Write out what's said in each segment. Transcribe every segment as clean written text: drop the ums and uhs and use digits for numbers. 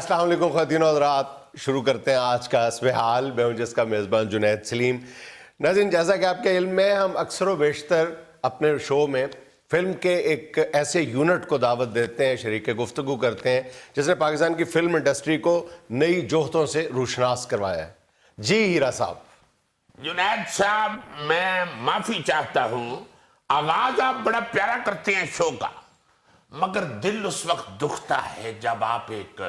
अस्सलाम वालेकुम ख़वातीन और हज़रात। शुरू करते हैं आज का हस्ब हाल। मैं हूं जिसका मेज़बान जुनैद सलीम। नाज़रीन, जैसा कि आपके इल्म में, हम अक्सर व बेशतर अपने शो में फ़िल्म के एक ऐसे यूनिट को दावत देते हैं, शरीक गुफ्तगू करते हैं जिसने पाकिस्तान की फ़िल्म इंडस्ट्री को नई जोहतों से रूशनास करवाया है। जी हीरा साहब। जुनैद साहब, मैं माफी चाहता हूँ। आगाज आप बड़ा प्यारा करते हैं शो का, मगर दिल उस वक्त दुखता है जब आप एक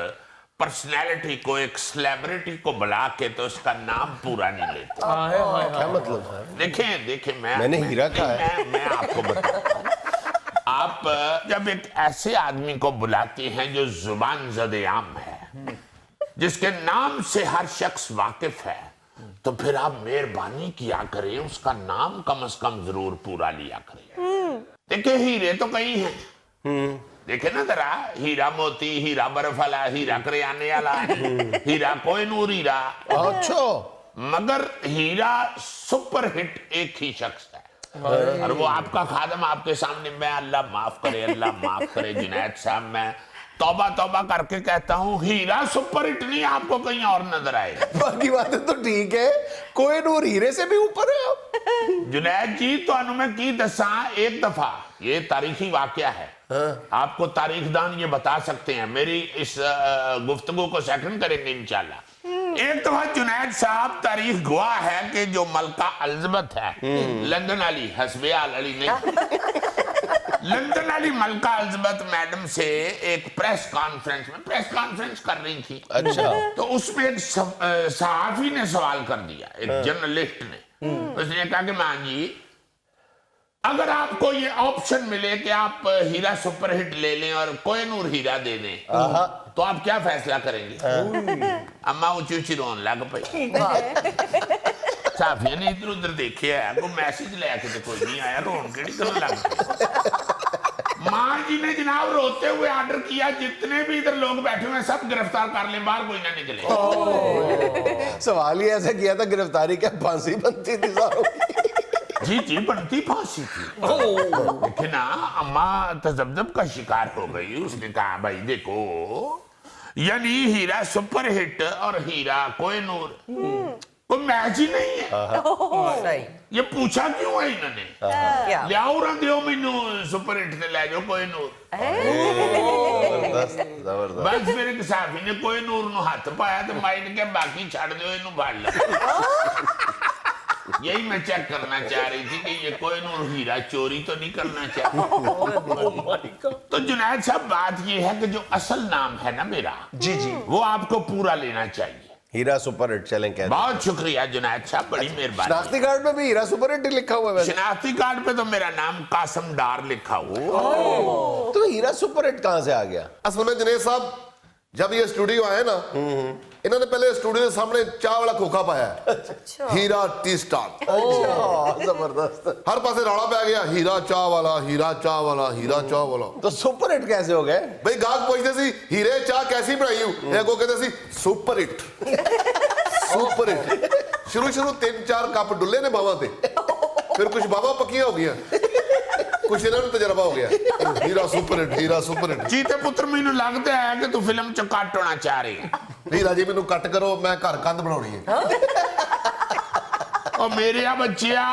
पर्सनैलिटी को, एक सेलिब्रिटी को बुला के तो उसका नाम पूरा नहीं लेते। क्या मतलब है? देखें मैंने हीरा कहा है। मैं आपको बताता हूँ। आप जब एक ऐसे आदमी को बुलाते हैं जो जुबान ज़द-ए-आम है, जिसके नाम से हर शख्स वाकिफ है, तो फिर आप मेहरबानी किया करें, उसका नाम कम से कम जरूर पूरा लिया करें। देखिए, हीरे तो कई हैं। देखे ना जरा, हीरा मोती, हीरा बर्फ वाला, हीरा करियाने वाला, हीरा कोहिनूर हीरा। अच्छा, मगर हीरा सुपर हिट एक ही शख्स है, और वो आपका खादम आपके सामने। मैं अल्लाह माफ करे जुनैद साहब, मैं तौबा तौबा करके कहता हूँ, हीरा सुपर हिट नहीं आपको कहीं और नजर आए। बाकी बातें तो ठीक है, कोहिनूर हीरे से भी ऊपर है आप। जुनैद जी, तो मैं की दसा एक दफा, ये तारीखी वाकया है। आपको तारीखदान ये बता सकते हैं। मेरी इस गुफ्तगू को सेकंड करेंगे इंशाल्लाह। एक दफा जुनैद साहब, तारीख गवाह है कि जो मलका एलिजाबेथ है, लंदन वाली, हस्बे हाल वाली नहीं, लंदन वाली मलका एलिजाबेथ मैडम से एक प्रेस कॉन्फ्रेंस कर रही थी। अच्छा। तो उसमें एक सहाफी ने सवाल कर दिया, एक जर्नलिस्ट ने। उसने कहा कि मान जी, अगर आपको ये ऑप्शन मिले कि आप हीरा सुपरहिट ले लें और कोहिनूर हीरा दे दें, तो आप क्या फैसला करेंगे? अम्मा ऊंची ऊंची रोन लग पई। साफिया ने इधर उधर देखे है, कोई मैसेज लेके तो कोई नहीं आया, रोन केड़ी करने लग पई। मां जी ने जनाब रोते हुए ऑर्डर किया, जितने भी इधर लोग बैठे हुए हैं सब गिरफ्तार कर लें, बाहर कोई ना निकले। सवाल ही ऐसा किया था, गिरफ्तारी क्या फांसी बनती थी सारों की? जी बनती फांसी थी। देखिए ना, अम्मा तजब्जब का शिकार हो गई। उसने कहा, भाई देखो, यानी हीरा सुपर हिट और हीरा कोहिनूर कोई मैच ही नहीं है। ये पूछा क्यों है इन्होंने? लियाओ रहा दियो मैनू सुपर हिट से ले जाओ कोहिनूर। जबरदस्त। बस फिर एक साफी ने कोहिनूर नु हाथ पाया तो माई ने कहा, बाकी छड़ दो, इनू फाड़ लो। यही मैं चेक करना चाह रही थी कि ये कोहिनूर हीरा चोरी तो नहीं करना चाहती। तो जुनैद साहब, बात ये है कि जो असल नाम है ना मेरा, जी, वो आपको पूरा लेना चाहिए। हीरा सुपर हिट चलें कहते हैं। बहुत शुक्रिया जुनैद साहब, बड़ी मेहरबानी। शनाख्ती कार्ड में भी हीरा सुपर हिट लिखा हुआ है। शनाख्ती कार्ड पे तो मेरा नाम कासम डार लिखा हुआ। तो हीरा सुपर हिट कहां से आ गया? असल में जुनैद साहब, जब ये स्टूडियो आए ना, इन्होंने पहले स्टूडियो के सामने चाय वाला खोखा पाया है, हीरा टी स्टाल। जबरदस्त। हर पासे रौला पै गया, हीरा चाह वाला, हीरा चाह वाला, हीरा चाह वाला। तो सुपर हिट कैसे हो गए? भाई गाहक पूछते सी, हीरे चाह कैसी बनाई हूं? को कहते सी सुपर हिट। Super hit. शुरू 3-4 कप डुले ने बाबा ते, फिर कुछ बाबा पक्कियां हो गया, कुछ इन्होंने तजर्बा हो गया। हीरा सुपर हिट, हीरा सुपर हिट। जीते पुत्र, मैनू लगता है कि तू फिल्म च कट होना चाह रही है। हीरा जी मैनू कट करो, मैं घर कंध बनानी है। ओ मेरे बच्चिया,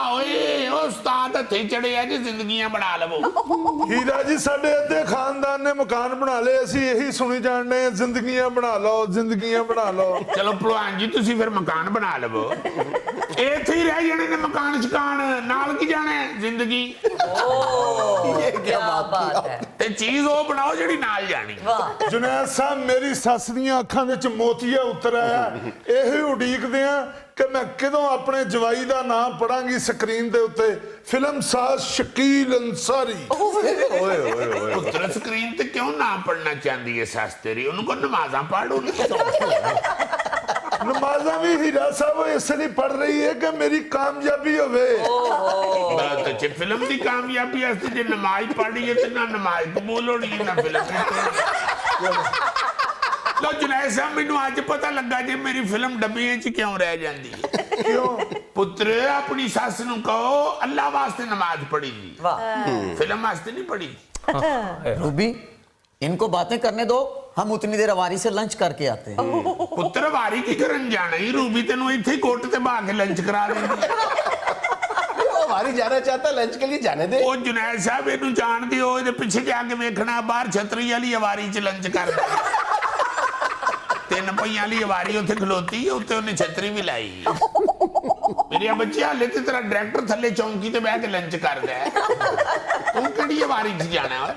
ओए उस्ताद हथे चढ़े है जी, जिंदगियां बना लवो। हीरा जी, साडे अद्धे खानदान ने मकान बना ले, असी यही सुनी जाने, जिंदगियां बना लो, जिंदगियां बना लो। चलो भलवान जी, तुसी फिर मकान बना लवो। इत्थे ही रह जाने ने मकान शकान, नाल की जाने जिंदगी। ये क्या बात है? ते चीज वो बनाओ जिहड़ी नाल जानी। जुनैद साहब, मेरी सੱਸ ਦੀਆਂ ਅੱਖਾਂ ਵਿੱਚ ਮੋਤੀਆ उतर आया, ਇਹੀ ਉਡੀਕਦੇ ਆ ਕਿ मैं कदों अपने जवाई का नाम पढ़ांगी स्क्रीन के उत्ते। फिल्म साज शकील अंसारी। पुत्र, स्क्रीन ते क्यों नाम पढ़ना चाहती है सस तेरी? उनको नमाजा पढ़ो। नमाजा भी हीरा साहब इसलिए पढ़ रही है कि मेरी कामयाबी होवे। बहुत अच्छे। फिल्म की कामयाबी वास्ते जे नमाज पढ़ी है तो ना नमाज कबूल होनी है, ना फिल्म। लो जुनैद साहब, मैनू अज पता लगा जी मेरी फिल्म डब्बे च क्यों रह जाती है। क्यों? पुत्र, अपनी सस नू कहो अल्लाह वास्ते नमाज पढ़ी जी, फिल्म वास्ते नहीं पढ़ी। रूबी, इनको बातें करने दो, हम उतनी देर अवारी से लंच करके आते हैं। ਪੁੱਤਰ ਵਾਰੀ ਕੀ ਕਰਨ ਜਾਣਾ ਹੀ ਰੂਬੀ ਤੈਨੂੰ ਇੱਥੇ ਹੀ ਕੋਟ ਤੇ ਬਾ ਕੇ ਲੰਚ ਕਰਾ ਦਿੰਦੀ ਹੈ। वो हमारी जाना चाहता, लंच के लिए जाने दे। ਉਹ ਜੁਨੈਦ ਸਾਹਿਬ ਇਹਨੂੰ ਜਾਣਦੇ ਹੋ, ਇਹਦੇ ਪਿੱਛੇ ਜਾ ਕੇ ਵੇਖਣਾ ਬਾਹਰ ਛਤਰੀ ਵਾਲੀ ਅਵਾਰੀ 'ਚ ਲੰਚ ਕਰਦਾ। 3 ਪਹੀਆਂ ਵਾਲੀ ਅਵਾਰੀ ਉੱਥੇ ਖਲੋਤੀ ਉੱਤੇ ਉਹਨੇ ਛਤਰੀ ਵੀ ਲਾਈ। ਮੇਰੇ ਬੱਚੇ ਹਾਲੇ ਤੇ ਤੇਰਾ ਡਾਇਰੈਕਟਰ ਥੱਲੇ ਚੌਂਕੀ ਤੇ ਬਹਿ ਕੇ ਲੰਚ ਕਰਦਾ ਹੈ, ਤੂੰ ਕਿਹੜੀ ਅਵਾਰੀ 'ਚ ਜਾਣਾ ਓਏ?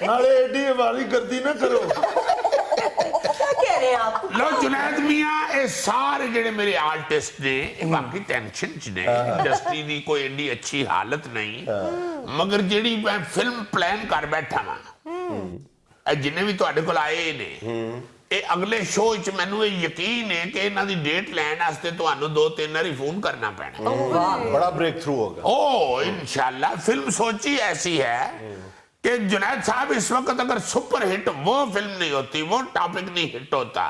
ਨਾਲੇ ਏਡੀ ਵਾਰੀ ਕਰਦੀ ਨਾ ਕਰੋ। क्या कह रहे हैं आप? ਲੋ ਜੁਨੈਦ ਮੀਆਂ, ਇਹ ਸਾਰੇ ਜਿਹੜੇ ਮੇਰੇ ਆਰਟਿਸਟ ਨੇ ਇਹ ਬਾਕੀ ਟੈਨਸ਼ਨ 'ਚ ਨੇ। ਇੰਡਸਟਰੀ ਦੀ ਕੋਈ ਏਡੀ ਅੱਛੀ ਹਾਲਤ ਨਹੀਂ, ਮਗਰ ਜਿਹੜੀ ਮੈਂ ਫਿਲਮ ਪਲਾਨ ਕਰ ਬੈਠਾ ਵਾਂ, ਇਹ ਜਿੰਨੇ ਵੀ ਤੁਹਾਡੇ ਕੋਲ ਆਏ ਨੇ, ਇਹ ਅਗਲੇ ਸ਼ੋਅ 'ਚ ਮੈਨੂੰ ਇਹ ਯਕੀਨ ਹੈ ਕਿ ਇਹਨਾਂ ਦੀ ਡੇਟ ਲੈਣ ਵਾਸਤੇ ਤੁਹਾਨੂੰ 2-3 ਵਾਰੀ ਫੋਨ करना ਪੈਣਾ। बड़ा ब्रेक थ्रू होगा। ओ इंशाल्लाह। फिल्म सोची ऐसी है कि जुनैद साहब इस वक्त अगर सुपर हिट वो फिल्म नहीं होती, वो टॉपिक नहीं हिट होता,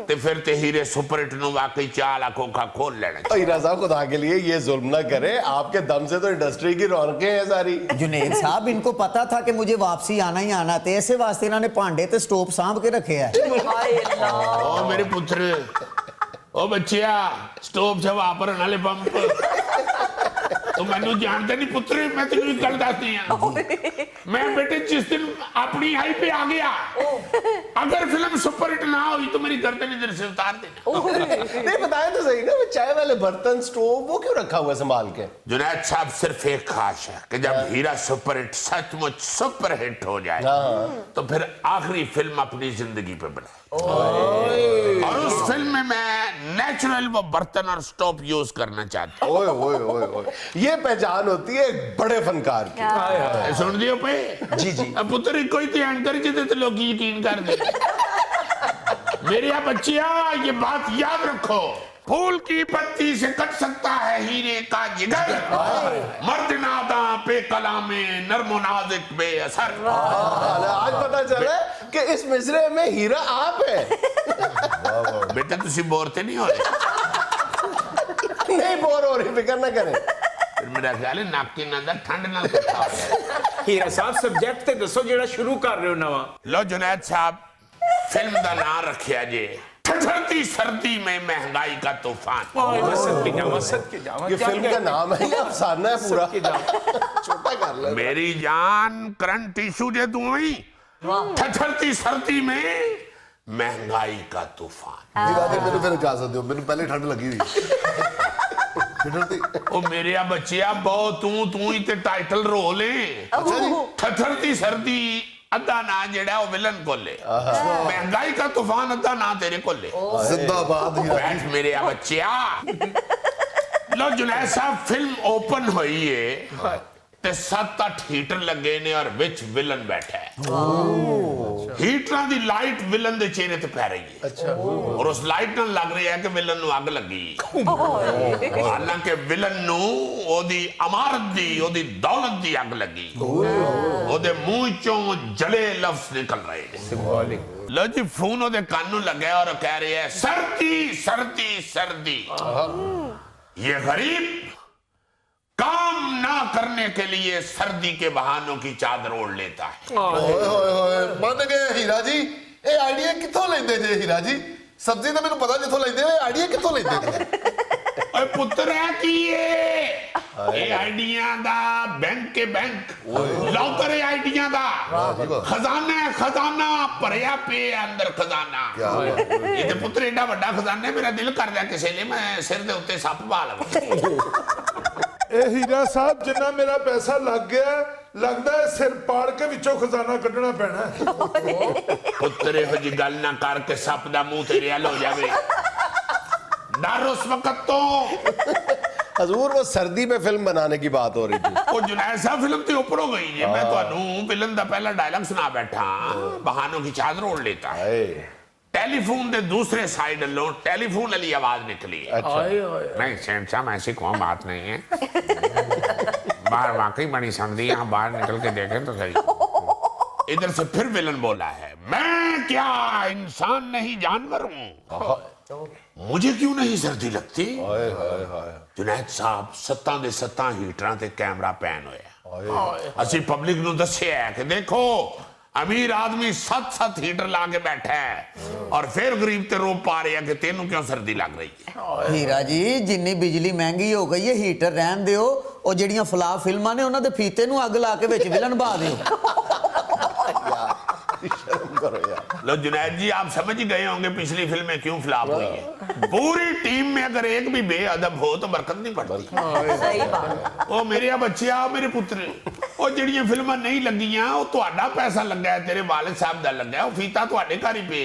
तो फिर ते हीरे सुपर हिट नु वाकई 4 लाखों का खोल लेना। हीरा साहब खुदा के लिए ये जुल्म ना करे, आपके दम से तो इंडस्ट्री की रौनकें हैं सारी। जुनेद साहब, इनको पता था कि मुझे वापसी आना ही आना, तो ऐसे वास्ते इन्होंने भांडे ते स्टोव सांभ के रखे है। हाय अल्लाह। ओ मेरे पुत्र, ओ बच्चिया, स्टोव से वापरन वाले पंप तो मैनू जानते नहीं पुत्र, मैं तेन एक गल दसदी हां, मैं बेटे जिस दिन अपनी हाई पे आ गया, अगर फिल्म सुपर हिट ना हुई तो मेरी गर्दन इधर से उतार देना। नहीं बताया तो सही ना, वो चाय वाले बर्तन, स्टोव, वो क्यों रखा हुआ है संभाल के? जुनैद साहब, सिर्फ एक ख्वाहिश है कि जब हीरा सुपर हिट सचमुच सुपर हिट हो जाए तो फिर आखिरी फिल्म अपनी जिंदगी पे बनाए, और उस फिल्म में मैं नेचुरल वो बर्तन और स्टोव यूज करना चाहता हूँ। ओए ओए ओए ओए, ये पहचान होती है एक बड़े फनकार की। सुन दियो पे जी जी। अब पुत्र कोई ध्यान कर जिते तो लोग यकीन कर दे। मेरे बच्चिया, ये बात याद रखो, फूल की पत्ती से कट सकता है हीरे का जिगर, मर्द नादा पे कलामे नर्मो नाज़िक बेअसर। आज पता चला कि इस मिसरे में हीरा आप है। बेटे तुसी बोर ते नहीं हो रहे? नहीं बोर हो रही, फिक्र ना करें। फिर मेरा ख्याल है नाकी नादा ठंड ना इकट्ठा हो जाए। हीरा साहब, सब्जेक्ट ते दसो जेड़ा शुरू कर रहे हो नवा। लो जुनैद साहब, फिल्म का नाम रखिया जे ठठरती सर्दी में महंगाई का तूफान। सद के जावा ये फिल्म का नाम है, ये अफसाना है पूरा। छोटा कर ले। मेरी जान, करंट इशू जे तू ही, ठठरती सर्दी में महंगाई का तूफान। हीरा जी, मैंने फिर इजाजत दो, मैंने पहले ठंड लगी हुई। ठंडती ओ मेरे बच्चिया, बहुत तू ही ते टाइटल रोल है। अच्छा जी। ठठरती सर्दी अद्धा ना जेड़ा वो विलन को ले, महंगाई का तूफान अद्धा ना तेरे को ले। जिंदाबाद हीरा जी। बैठ मेरे बच्चिया। लो जुनैद साहब, फिल्म ओपन हुई है ते 7-8 हीटर लगे ने और विच विलन बैठा है। हीटरां दी लाइट विलन दे चेहरे ते पै रही है। अच्छा। और उस लाइट नाल लग रहा है कि विलन नु अग लगी। हालांकि विलन नु ओदी अमारत दी, ओदी दौलत दी अग लगी। ओदे मुंह चों जले लफ्ज निकल रहे हैं। सिंबॉलिक। लो जी, फोन ओदे कान नु लगे और कह रहे हैं, सर्दी सर्दी सर्दी। ये गरीब काम ना करने के लिए सर्दी के बहानों की चादर ओढ़ लेता है। ओए होए होए, मन गए हीरा जी। ਇਹ ਆਈਡੀਆ ਕਿੱਥੋਂ ਲੈਂਦੇ ਜੇ ਹੀਰਾ ਜੀ? ਸਬਜ਼ੀ ਤਾਂ ਮੈਨੂੰ ਪਤਾ ਜਿੱਥੋਂ ਲੈਂਦੇ ਨੇ, ਆਈਡੀਆ ਕਿੱਥੋਂ ਲੈਂਦੇ ਨੇ? ओए पुत्र है कि ये आइडिया दा बैंक के बैंक लौकर आइडिया दा खजाना है, खजाना भरिया पे अंदर खजाना। ये ते पुत्र एडा बड़ा खजाना है, मेरा दिल करदा किसी ने मैं सिर दे उत्ते सप पा लवां। ਇਹ ਹੀਰਾ ਸਾਹਿਬ, ਜਿੰਨਾ ਮੇਰਾ ਪੈਸਾ ਲੱਗ ਗਿਆ, ਲੱਗਦਾ ਹੈ ਸਿਰ ਪਾੜ ਕੇ ਵਿੱਚੋਂ ਖਜ਼ਾਨਾ ਕੱਢਣਾ ਪੈਣਾ ਹੈ। पुत्र ਇਹੋ जी गल ना करके सप दा मुंह तेरे हल हो जावे। डर उस वक्त तो हजूर, वो सर्दी में फिल्म बनाने की बात हो रही थी। ਉਹ ਜੁਨੈਦ ਸਾਹਿਬ ਫਿਲਮ ਤੇ ਉੱਪਰ ਹੋ ਗਈ ਜੇ। ਮੈਂ ਤੁਹਾਨੂੰ ਫਿਲਮ ਦਾ ਪਹਿਲਾ ਡਾਇਲੌਗ ਸੁਣਾ ਬੈਠਾ, ਬਹਾਨों की चादर ओढ़ लेता है। हाय। टेलीफोन के दूसरे साइड लो टेलीफोन वाली आवाज निकली है। नहीं सेठ साहब, ऐसी कोई बात नहीं है, बाहर वाकई बड़ी सर्दी, यहाँ बाहर निकल के देखें तो सही। इधर से फिर विलन बोला है, मैं क्या इंसान नहीं जानवर हूँ, मुझे क्यों नहीं सर्दी लगती? हाय हाय हाय। जुनैद साहब, 7 ਦੇ 7 ਹੀਟਰਾਂ ਤੇ ਕੈਮਰਾ ਪੈਨ ਹੋਇਆ। ਅਸੀਂ ਪਬਲਿਕ ਨੂੰ ਦੱਸਿਆ ਕਿ ਦੇਖੋ अमीर आदमी 7 हीटर ला के बैठा है और फिर गरीब ते रो पा रहे हैं कि तेनू क्यों सर्दी लग रही है। ਹੀਰਾ ਜੀ ਜਿੰਨੀ ਬਿਜਲੀ ਮਹਿੰਗੀ ਹੋ ਗਈ ਹੈ ਹੀਟਰ ਰਹਿਣ ਦਿਓ ਉਹ ਜਿਹੜੀਆਂ ਫਲਾਪ ਫਿਲਮਾਂ ਨੇ ਉਹਨਾਂ ਦੇ ਫੀਤੇ ਨੂੰ ਅੱਗ ਲਾ ਕੇ ਵਿੱਚ ਵਿਲਨ ਬਾ ਦਿਓ शर्म करो यार। लो जुनैद जी आप समझ ही गए होंगे पिछली फिल्में क्यों फ्लॉप हुई है। पूरी टीम में अगर एक भी बेअदब हो तो बरकत नहीं पड़ती। सही बात। ओ मेरे बच्चिया मेरे पुत्र ओ ਜਿਹੜੀਆਂ ਫਿਲਮਾਂ ਨਹੀਂ ਲੱਗੀਆਂ ਉਹ ਤੁਹਾਡਾ ਪੈਸਾ ਲੱਗਾ ਹੈ ਤੇਰੇ ਵਾਲਿਦ ਸਾਹਿਬ ਦਾ ਲੱਗਾ ਹੈ ਉਹ ਫੀਤਾ ਤੁਹਾਡੇ ਘਰ ਹੀ ਪਏ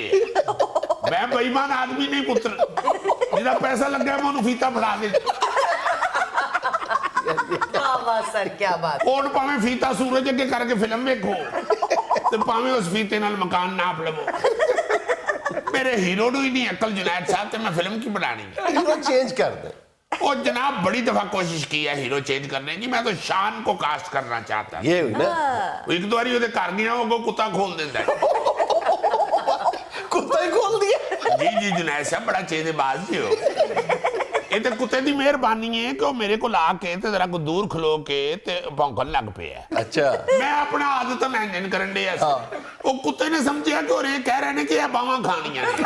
ਮੈਂ ਬੇਈਮਾਨ ਆਦਮੀ ਨਹੀਂ ਪੁੱਤਰ ਜਿਹਦਾ ਪੈਸਾ ਲੱਗਾ ਮੈਂ ਉਹਨੂੰ ਫੀਤਾ ਫੜਾ ਦੇ क्या बात सर, क्या बात। ਹੁਣ ਭਾਵੇਂ ਫੀਤਾ ਸੂਰਜ ਅੱਗੇ ਕਰਕੇ ਫਿਲਮ ਵੇਖੋ ਤੇ ਭਾਵੇਂ ਉਸ ਫੀਤੇ ਨਾਲ ਮਕਾਨ ਨਾਪ ਲਵੋ ਮੇਰੇ ਹੀਰੋ ਨੂੰ ਹੀ ਨਹੀਂ ਅਕਲ जुनैद साहब ਤੇ ਮੈਂ ਫਿਲਮ ਕੀ ਬਣਾਣੀ हीरो चेंज कर दे। ओ जनाब बड़ी दफा कोशिश की है हीरो चेंज करने की मैं तो शान को कास्ट करना चाहता ये हुई ना, एक दो बारी ਉਹਦੇ ਘਰ ਗਿਆ ਉਹ ਕੁੱਤਾ ਖੋਲ ਦਿੰਦਾ ਹੈ कुत्ता ही खोल दिया। ਜੀ ਜੀ जुनैद साहब बड़ा चेतेबाज जी हो ਇਹ ਤੇ ਕੁੱਤੇ ਦੀ ਮਿਹਰਬਾਨੀ ਹੈ ਕਿ ਉਹ ਮੇਰੇ ਕੋਲ ਆ ਕੇ ਤੇ ਜ਼ਰਾ ਕੋ ਦੂਰ ਖਲੋ ਕੇ ਤੇ ਭੌਂਕਣ ਲੱਗ ਪਿਆ अच्छा ਮੈਂ ਆਪਣਾ ਆਦਤ ਮੈਨੇਜ ਕਰਨ ਡਿਆ ਸੀ ਉਹ ਕੁੱਤੇ ਨੇ ਸਮਝਿਆ ਕਿ ਉਹ ਇਹ ਕਹਿ ਰਹੇ ਨੇ ਕਿ ਇਹ ਬਾਹਾਂ ਖਾਣੀਆਂ ਨੇ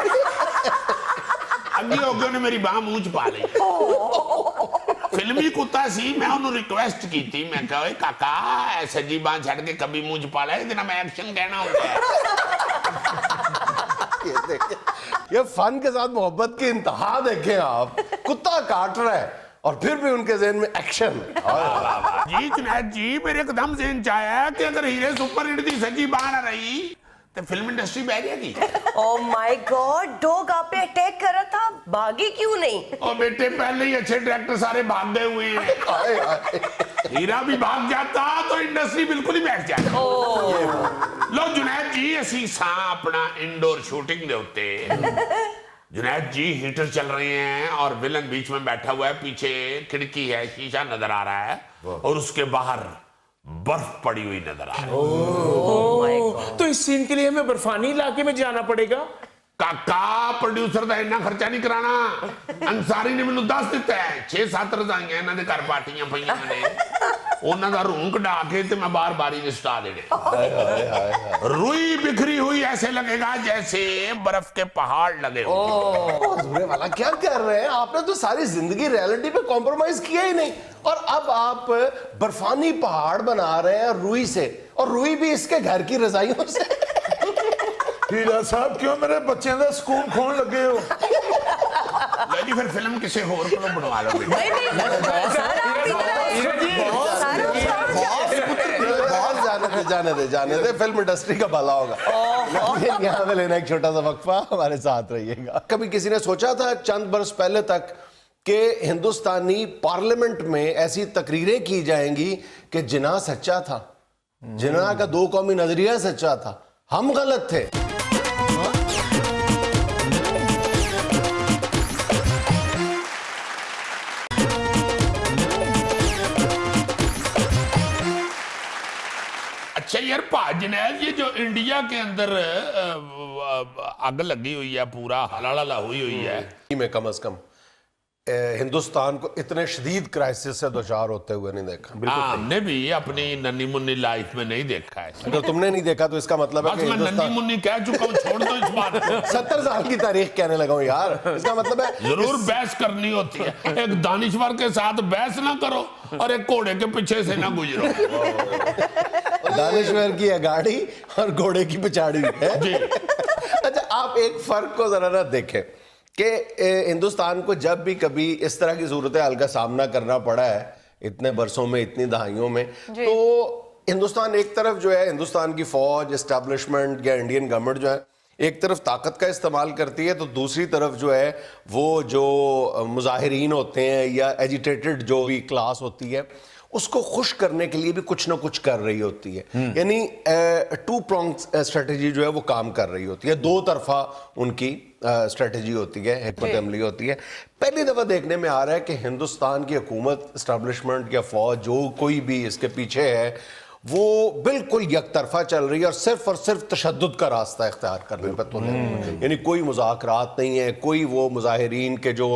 ਅੱਗੇ ਹੋ ਕੇ ਉਹਨੇ ਮੇਰੀ ਬਾਹ ਮੂੰਹ ਚ ਪਾ ਲਈ ਫਿਲਮੀ ਕੁੱਤਾ ਸੀ ਮੈਂ ਉਹਨੂੰ ਰਿਕੁਐਸਟ ਕੀਤੀ ਮੈਂ ਕਿਹਾ ਓਏ ਕਾਕਾ ਐ ਸੱਜੀ ਬਾਹ ਛੱਡ ਕੇ ਕभी ਮੂੰਹ ਚ ਪਾ ਲੈ ਇਹਦੇ ਨਾਲ ਮੈਂ ਐਕਸ਼ਨ ਕਹਿਣਾ ਹੁੰਦਾ ਹੈ ये देखें, ये फन के साथ मोहब्बत की इंतहा देखें आप, कुत्ता काट रहा है और फिर भी उनके ज़हन में एक्शन। जी जुनैद जी मेरे एकदम ज़हन च आया कि अगर हीरे सुपर हिट दी सच्ची बाह ना रही तो फिल्म इंडस्ट्री बह जाएगी। ओह माय गॉड, डॉग आप पे अटैक कर रहा था, भागी क्यों नहीं? और बेटे पहले ही अच्छे डायरेक्टर सारे भाग गए हुए हैं हीरा भी भाग जाता तो इंडस्ट्री बिल्कुल ही बैठ जाती। लो जुनैद जी असी सां अपना इंडोर शूटिंग दे उत्ते जुनैद जी हीटर चल रहे हैं और विलन बीच में बैठा हुआ है पीछे खिड़की है शीशा नजर आ रहा है और उसके बाहर बर्फ पड़ी हुई नजर आ रही है। तो इस सीन के लिए हमें बर्फानी इलाके में जाना पड़ेगा। काका प्रोड्यूसर ਦਾ ਇੰਨਾ ਖਰਚਾ ਨਹੀਂ ਕਰਾਣਾ ਅੰਸਾਰੀ ਨੇ ਮੈਨੂੰ ਦੱਸ ਦਿੱਤਾ ਹੈ 6-7 ਰਜ਼ਾਈਆਂ ਇਹਨਾਂ ਦੇ ਘਰ ਪਾਰਟੀਆਂ ਪਈਆਂ ਨੇ ਉਹਨਾਂ ਦਾ ਰੂਮ ਕਢਾ ਕੇ ਤੇ ਮੈਂ ਬਾਹਰ ਬਾਰੀ ਦੇ ਸਟਾ ਦੇਣੇ रुई बिखरी हुई ऐसे लगेगा जैसे बर्फ के पहाड़ लगे हो। बुरे वाला क्या कर रहे हैं, आपने तो सारी जिंदगी रियलिटी पे कॉम्प्रोमाइज किया ही नहीं और अब आप बर्फानी पहाड़ बना रहे हैं रुई से और रुई भी इसके घर की रजाइयों से। ਹੀਰਾ ਸਾਹਿਬ ਕਿਉਂ ਮੇਰੇ ਬੱਚਿਆਂ ਦਾ ਸਕੂਨ ਖੋਣ ਲੱਗੇ ਹੋ लो जी फिर फिल्म किसी होर को बनवा लो बेटा। नहीं सर, आपकी तरह बहुत जाने दे फिल्म इंडस्ट्री का भला होगा। लेकिन यहाँ पे लेना एक छोटा सा वक्फा, हमारे साथ रहिएगा। कभी किसी ने सोचा था चंद बरस पहले तक कि हिंदुस्तानी पार्लियामेंट में ऐसी तकरीरें की जाएंगी कि जिना सच्चा था, जिना का दो कौमी नजरिया सच्चा था, हम गलत थे। अच्छा यार जुनैद ये जो इंडिया के अंदर आग लगी हुई है पूरा हलाला हुई है में कम से कम हिंदुस्तान को इतने शदीद क्राइसिस से दोचार होते हुए नहीं देखा। हमने भी अपनी नन्ही मुन्नी लाइफ में नहीं देखा है। अगर तुमने नहीं देखा तो इसका मतलब है बस कि मैं नन्ही हिंदुस्तान मुन्नी कह चुका हूँ, छोड़ दो इस बात को। 70 साल की तारीख कहने लगा हूं यार, इसका मतलब है जरूर बहस करनी होती है, एक दानिश्वर के साथ बहस ना करो और एक घोड़े के पीछे से ना गुजरो। दानिश्वर की अगाड़ी और घोड़े की पिछाड़ी है जी। अच्छा आप एक फर्क को जरा ना देखें कि हिंदुस्तान को जब भी कभी इस तरह की सूरत हाल का सामना करना पड़ा है इतने बरसों में, इतनी दहाइयों में, तो हिंदुस्तान एक तरफ जो है हिंदुस्तान की फौज एस्टेब्लिशमेंट या इंडियन गवर्नमेंट जो है एक तरफ ताकत का इस्तेमाल करती है तो दूसरी तरफ जो है वो जो मुजाहिरीन होते हैं या एजिटेटेड जो भी क्लास होती है उसको खुश करने के लिए भी कुछ ना कुछ कर रही होती है। यानी टू प्रोंग स्ट्रेटजी जो है वो काम कर रही होती है, दो तरफा उनकी स्ट्रेटजी होती है, हिकमत अमली होती है। पहली दफा देखने में आ रहा है कि हिंदुस्तान की हुकूमत एस्टेब्लिशमेंट या फौज जो कोई भी इसके पीछे है वो बिल्कुल यकतरफा चल रही है और सिर्फ तशद्दुद का रास्ता इख्तियार करने पर तुले। यानी कोई मुज़ाकरात नहीं है, कोई वो मुजाहिरीन के जो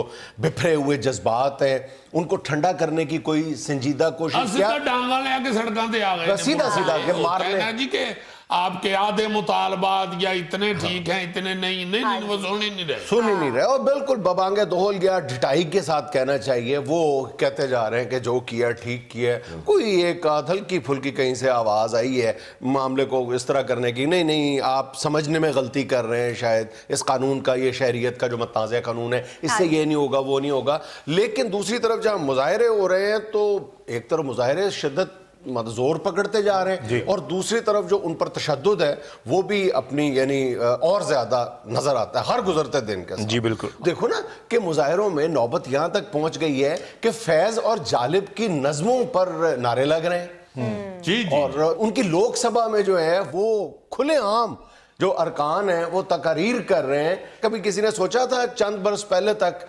बिखरे हुए जज्बात हैं उनको ठंडा करने की कोई संजीदा कोशिश क्या डांगा लेके सड़कों पे आ गए सीधा के मारने जी के آپ کے آدھے مطالبات یا اتنے ٹھیک ہیں اتنے نہیں وہ سن ہی نہیں رہے. سن ہی نہیں رہے. اور بالکل ببانگے دہل گیا ڈھٹائی کے ساتھ کہنا چاہیے. وہ کہتے جا رہے ہیں کہ جو کیا ٹھیک کیا. کوئی ایک ہلکی پھلکی کہیں سے آواز آئی ہے معاملے کو اس طرح کرنے کی, نہیں آپ سمجھنے میں غلطی کر رہے ہیں شاید, اس قانون کا, یہ شہریت کا جو متنازع قانون ہے اس سے یہ نہیں ہوگا وہ نہیں ہوگا. لیکن دوسری طرف جہاں مظاہرے ہو رہے ہیں تو ایک طرف مظاہرے شدت زور پکڑتے جا رہے ہیں اور دوسری طرف جو ان پر تشدد ہے وہ بھی اپنی یعنی اور زیادہ نظر آتا ہے ہر گزرتے دن کے ساتھ. جی بالکل. دیکھو نا کہ مظاہروں میں نوبت یہاں تک پہنچ گئی ہے کہ فیض اور جالب کی نظموں پر نعرے لگ رہے ہیں. جی اور ان کی لوک سبھا میں جو ہے وہ کھلے عام جو ارکان ہیں وہ تقاریر کر رہے ہیں. کبھی کسی نے سوچا تھا چند برس پہلے تک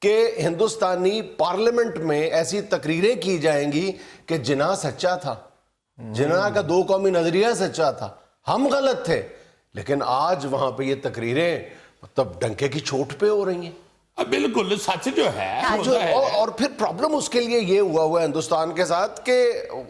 کہ ہندوستانی پارلیمنٹ میں ایسی تقریریں کی جائیں گی کہ جناح سچا تھا, جناح کا دو قومی نظریہ سچا تھا, ہم غلط تھے. لیکن آج وہاں پہ یہ تقریریں مطلب ڈنکے کی چوٹ پہ ہو رہی ہیں. بالکل سچ جو ہے اور پھر پرابلم اس کے لیے یہ ہوا ہے ہندوستان کے ساتھ کہ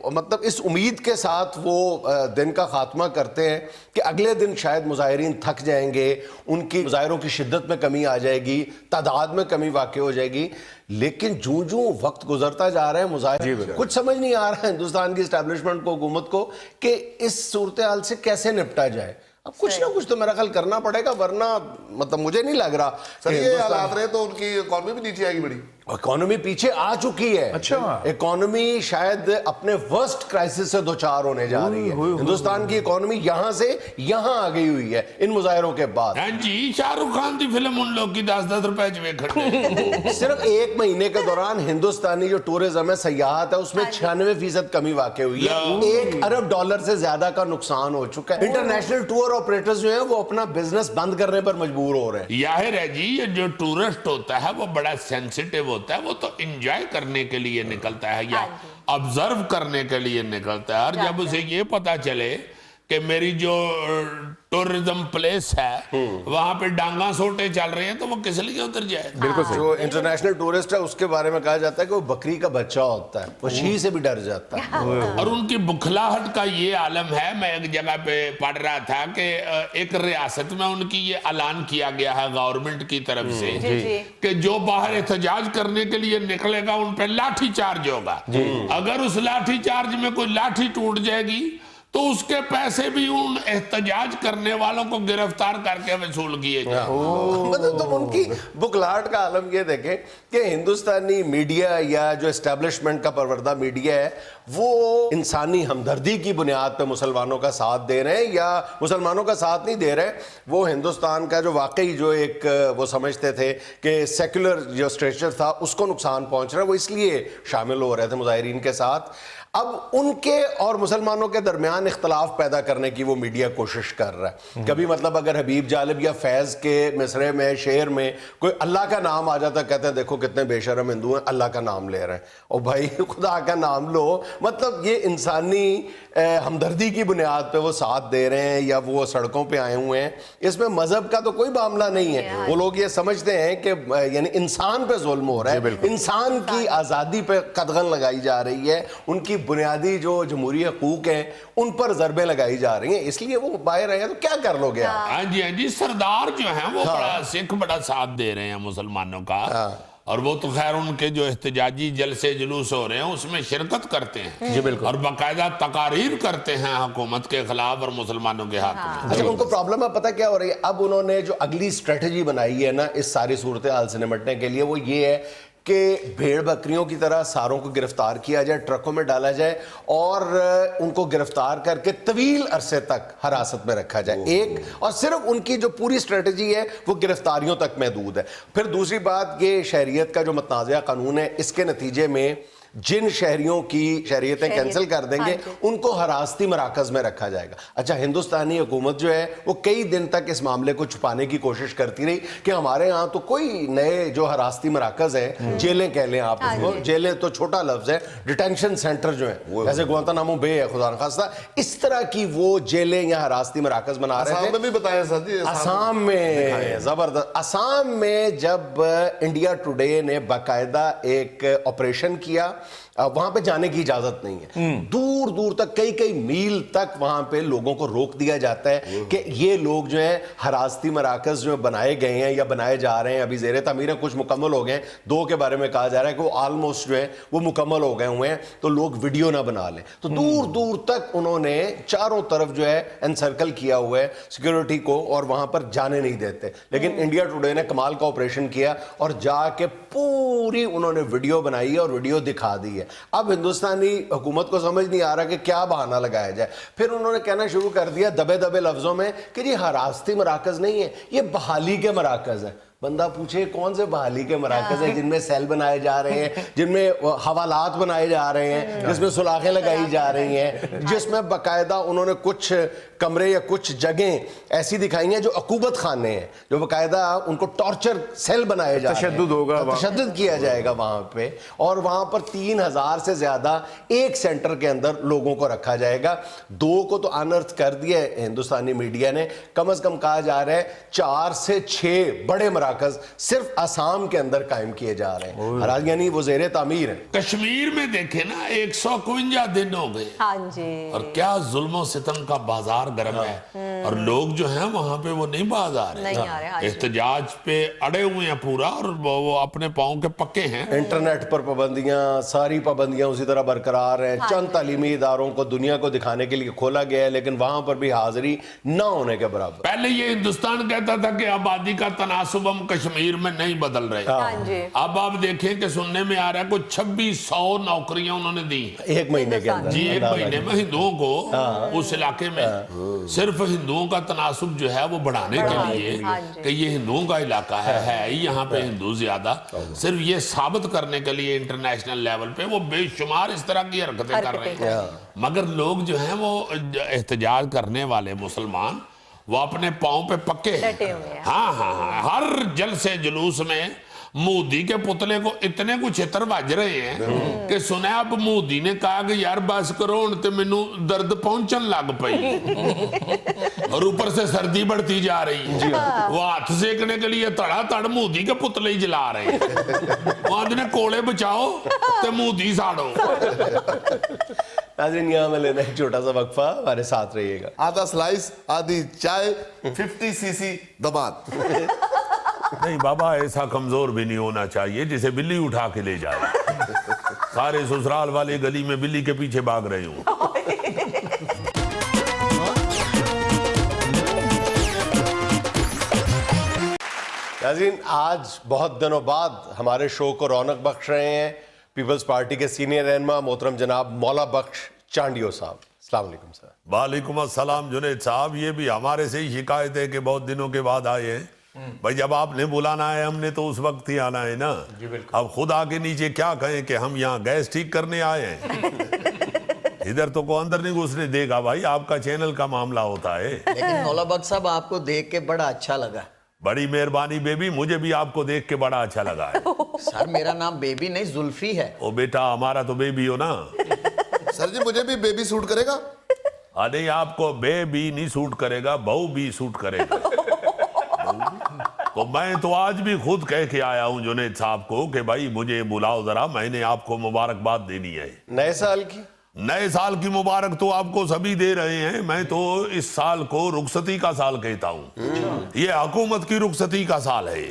مطلب اس امید کے ساتھ وہ دن کا خاتمہ کرتے ہیں کہ اگلے دن شاید مظاہرین تھک جائیں گے, ان کی مظاہروں کی شدت میں کمی آ جائے گی, تعداد میں کمی واقع ہو جائے گی. لیکن جوں وقت گزرتا جا رہا ہے مظاہرے کچھ سمجھ نہیں آ رہا ہے ہندوستان کی اسٹیبلشمنٹ کو, حکومت کو, کہ اس صورتحال سے کیسے نپٹا جائے. اب کچھ نہ کچھ تو میرا خیال کرنا پڑے گا, ورنہ مطلب مجھے نہیں لگ رہا سر یہ حالات رہے تو ان کی اکانومی بھی نیچے آئے گی بڑی. اکانومی پیچھے آ چکی ہے. اچھا. اکانومی شاید اپنے ورسٹ کرائسس سے دوچار ہونے جا رہی ہے. ہندوستان کی اکانومی یہاں سے یہاں آ گئی ہوئی ہے ان مظاہروں کے بعد. ہاں جی, شاہ رخ خان دی فلم ان لوگ کی 10 روپے جو کھڑے. صرف ایک مہینے کے دوران ہندوستانی جو ٹورزم ہے, سیاحت ہے, اس میں 96% کمی واقع ہوئی ہے. $1 ارب سے زیادہ کا نقصان ہو چکا ہے. انٹرنیشنل ٹور آپریٹرز جو ہیں وہ اپنا بزنس بند کرنے پر مجبور ہو رہے ہیں. ظاہر ہے جی, یہ جو ٹورسٹ ہوتا ہے وہ بڑا سینسیٹیو ہوتا ہے, وہ تو انجوائے کرنے کے لیے نکلتا ہے یا آبزرو کرنے کے لیے نکلتا ہے. اور جب اسے یہ پتا چلے کہ میری جو ٹورزم پلیس ہے وہاں پہ ڈانگاں سوٹے چل رہے ہیں تو وہ کس لیے اتر جائے. بالکل. جو انٹرنیشنل ٹورسٹ ہے اس کے بارے میں کہا جاتا ہے کہ وہ بکری کا بچہ ہوتا ہے, وہ شیر سے بھی ڈر جاتا ہے. اور ان کی بکھلاہٹ کا یہ عالم ہے. میں ایک جگہ پہ پڑھ رہا تھا کہ ایک ریاست میں ان کی یہ اعلان کیا گیا ہے گورنمنٹ کی طرف سے کہ جو باہر احتجاج کرنے کے لیے نکلے گا ان پہ لاٹھی چارج ہوگا. اگر اس لاٹھی چارج میں کوئی لاٹھی ٹوٹ جائے گی تو اس کے پیسے بھی ان احتجاج کرنے والوں کو گرفتار کر کے وصول کیے جائیں. مطلب تم ان کی بکلاہٹ کا عالم یہ دیکھیں کہ ہندوستانی میڈیا یا جو اسٹیبلشمنٹ کا پروردہ میڈیا ہے وہ انسانی ہمدردی کی بنیاد پہ مسلمانوں کا ساتھ دے رہے ہیں یا مسلمانوں کا ساتھ نہیں دے رہے. وہ ہندوستان کا جو واقعی جو ایک وہ سمجھتے تھے کہ سیکولر جو اسٹرکچر تھا اس کو نقصان پہنچ رہا ہے, وہ اس لیے شامل ہو رہے تھے مظاہرین کے ساتھ. اب ان کے اور مسلمانوں کے درمیان اختلاف پیدا کرنے کی وہ میڈیا کوشش کر رہا ہے. کبھی مطلب اگر حبیب جالب یا فیض کے مصرے میں شعر میں کوئی اللہ کا نام آ جاتا, کہتے ہیں دیکھو کتنے بے شرم ہندو ہیں اللہ کا نام لے رہے ہیں. اور بھائی خدا کا نام لو, مطلب یہ انسانی ہمدردی کی بنیاد پہ وہ ساتھ دے رہے ہیں یا وہ سڑکوں پہ آئے ہوئے ہیں. اس میں مذہب کا تو کوئی معاملہ نہیں ہے. وہ لوگ یہ سمجھتے ہیں کہ یعنی انسان پہ ظلم ہو رہا ہے, انسان کی آزادی پہ قدغن لگائی جا رہی ہے, ان کی بنیادی جو جمہوری حقوق ہیں ان پر ضربیں لگائی جا رہی ہیں, اس لیے وہ باہر رہے ہیں. تو کیا کر لو گے آپ؟ ہاں جی, سردار جو ہیں وہ بڑا سکھ بڑا ساتھ دے رہے ہیں مسلمانوں کا. اور وہ تو خیر ان کے جو احتجاجی جلسے جلوس ہو رہے ہیں اس میں شرکت کرتے ہیں. جی بالکل. اور باقاعدہ تقاریر کرتے ہیں حکومت کے خلاف اور مسلمانوں کے حق میں. اچھا ان کو پرابلم ہے پتہ کیا ہو رہی ہے؟ اب انہوں نے جو اگلی اسٹریٹجی بنائی ہے نا اس ساری صورتحال سے نمٹنے کے لیے وہ یہ ہے کہ بھیڑ بکریوں کی طرح ساروں کو گرفتار کیا جائے, ٹرکوں میں ڈالا جائے اور ان کو گرفتار کر کے طویل عرصے تک حراست میں رکھا جائے. ایک اور صرف ان کی جو پوری اسٹریٹجی ہے وہ گرفتاریوں تک محدود ہے. پھر دوسری بات یہ شہریت کا جو متنازع قانون ہے اس کے نتیجے میں جن شہریوں کی شہریتیں کینسل کر دیں گے ان کو حراستی مراکز میں رکھا جائے گا. اچھا ہندوستانی حکومت جو ہے وہ کئی دن تک اس معاملے کو چھپانے کی کوشش کرتی رہی کہ ہمارے ہاں تو کوئی نئے جو حراستی مراکز ہیں, جیلیں کہہ لیں آپ اس کو, جیلیں تو چھوٹا لفظ ہے, ڈیٹینشن سینٹر جو ہیں جیسے گوانتانامو بے ہے خدا نخواستہ, اس طرح کی وہ جیلیں یا حراستی مراکز بنا رہے تھے. آسام میں بھی بتایا سر جی, آسام میں زبردست. آسام میں جب انڈیا ٹوڈے نے باقاعدہ ایک آپریشن کیا वहां पे जाने की इजाजत नहीं है। दूर दूर तक कई कई मील तक वहां पे लोगों को रोक दिया जाता है कि ये लोग जो है हरासती मराकज जो बनाए गए हैं या बनाए जा रहे हैं, अभी ज़ेरे तमीर कुछ मुकम्मल हो गए हैं, 2 के बारे में कहा जा रहा है कि वो ऑलमोस्ट जो है वो मुकम्मल हो गए हुए हैं, तो लोग वीडियो ना बना लें। तो दूर दूर तक उन्होंने चारों तरफ जो है एनसर्कल किया हुआ है सिक्योरिटी को, और वहां पर जाने नहीं देते। लेकिन इंडिया टुडे ने कमाल का ऑपरेशन किया और जाके पूरी उन्होंने वीडियो बनाई है और वीडियो दिखा दी है। अब हिंदुस्तानी हुकूमत को समझ नहीं आ रहा कि क्या बहाना लगाया जाए। फिर उन्होंने कहना शुरू कर दिया दबे दबे लफ्जों में कि ये हरासती मराकज नहीं है, ये बहाली के मराकज है। बंदा पूछे कौन से बहाली के मराकज हैं जिनमें सेल बनाए जा रहे हैं, जिनमें हवालात बनाए जा रहे हैं, जिसमें सुलाखें लगाई जा रही हैं, जिसमें बाकायदा उन्होंने कुछ कमरे या कुछ जगह ऐसी दिखाई हैं जो अकूबत खाने हैं, जो बाकायदा उनको टॉर्चर सेल बनाए जा रहे हैं, तशद्दुद होगा, तशद्दुद किया जाएगा वहां पे, और वहां पर 3000 से ज्यादा एक सेंटर के अंदर लोगों को रखा जाएगा। 2 को तो अनर्थ कर दिया है हिंदुस्तानी मीडिया ने, कम से कम कहा जा रहा है 4 से 6 बड़े मराकज सिर्फ असम के अंदर कायम किए जा रहे हैं, यानी वो ज़ेरे तामीर है। कश्मीर में देखे ना 151 दिन हो गए, हाँ जी, और क्या जुल्म सितम का बाजार गर्म है, और लोग जो हैं वहां पे वो नहीं बाज आ रहे, नहीं आ रहे, हाँ जी। एहतजाज पे अड़े हुए हैं पूरा, और वो अपने पाँव के पक्के हैं। इंटरनेट पर पाबंदियां, सारी पाबंदियां उसी तरह बरकरार हैं। चंद तालीमी इदारों को दुनिया को दिखाने के लिए खोला गया है, लेकिन वहां पर भी हाजिरी न होने के बराबर। पहले ये हिंदुस्तान कहता था कि आबादी का तनासुब हम कश्मीर में नहीं बदल रहे, हाँ जी। अब आप देखें कि सुनने में आ रहा है कुछ 2600 नौकरियां उन्होंने दी 1 महीने के अंदर जी, 1 महीने में हिंदुओं को उस इलाके में सिर्फ हिंदुओं का तनासुब जो है वो बढ़ाने के लिए हाँ जी। कि ये हिंदुओं का इलाका है ही यहाँ पे हिंदू ज्यादा, सिर्फ ये साबित करने के लिए इंटरनेशनल लेवल पे वो बेशुमार इस तरह की हरकतें कर रहे हैं। मगर लोग जो हैं वो एहतजाज करने वाले मुसलमान वो अपने पाँव पे पक्के डटे हैं। हुए हैं। हाँ हाँ हाँ, हर जलसे जुलूस में मोदी के पुतले को इतने कुछ इतर बज रहे हैं कि सुना अब मोदी ने कहा कि यार बस करो ते मैनू दर्द पहुंचन लग पई, और ऊपर से सर्दी बढ़ती जा रही है, वो हाथ सेकने के लिए तड़ातड़ मोदी के पुतले ही जला रहे हैं। वहां ने कोले बचाओ ते मोदी साड़ो। नाज़रीन, यहाँ में लेना एक छोटा सा वक्फा, हमारे साथ रहिएगा। आधा स्लाइस, आधी चाय, 50 सीसी दमाद। नहीं बाबा, ऐसा कमजोर भी नहीं होना चाहिए जिसे बिल्ली उठा के ले जाए। सारे ससुराल वाले गली में बिल्ली के पीछे भाग रहे हूँ। नाज़रीन, आज बहुत दिनों बाद हमारे शो को रौनक बख्श रहे हैं पीपल्स पार्टी के सीनियर रहनुमा मोहतरम जनाब मौला बख्श चांडियो साहब। अस्सलाम वालेकुम सर। वालेकुम अस्सलाम जुनैद साहब, ये भी हमारे से ही शिकायत है कि बहुत दिनों के बाद आए हैं। भाई जब आपने बुलाना है हमने तो उस वक्त ही आना है ना। अब खुद आके नीचे क्या कहें कि हम यहाँ गैस ठीक करने आए हैं। इधर तो को अंदर नहीं घुसने देगा भाई, आपका चैनल का मामला होता है। लेकिन मौला बख्श साहब आपको देख के बड़ा अच्छा लगा। बड़ी मेहरबानी बेबी, मुझे भी आपको देख के बड़ा अच्छा लगा है। सर मेरा नाम बेबी नहीं जुल्फी है। ओ बेटा, हमारा तो बेबी हो ना। सर जी मुझे भी बेबी सूट करेगा? अरे आपको बेबी नहीं सूट करेगा, बहू भी सूट करेगा। तो मैं तो आज भी खुद कह के आया हूं जुनैद साहब को कि भाई मुझे बुलाओ जरा, मैंने आपको मुबारकबाद देनी है। नए साल की? नए साल की मुबारक तो आपको सभी दे रहे हैं, मैं तो इस साल को रुखसती का साल कहता हूँ। ये हुकूमत की रुखसती का साल है।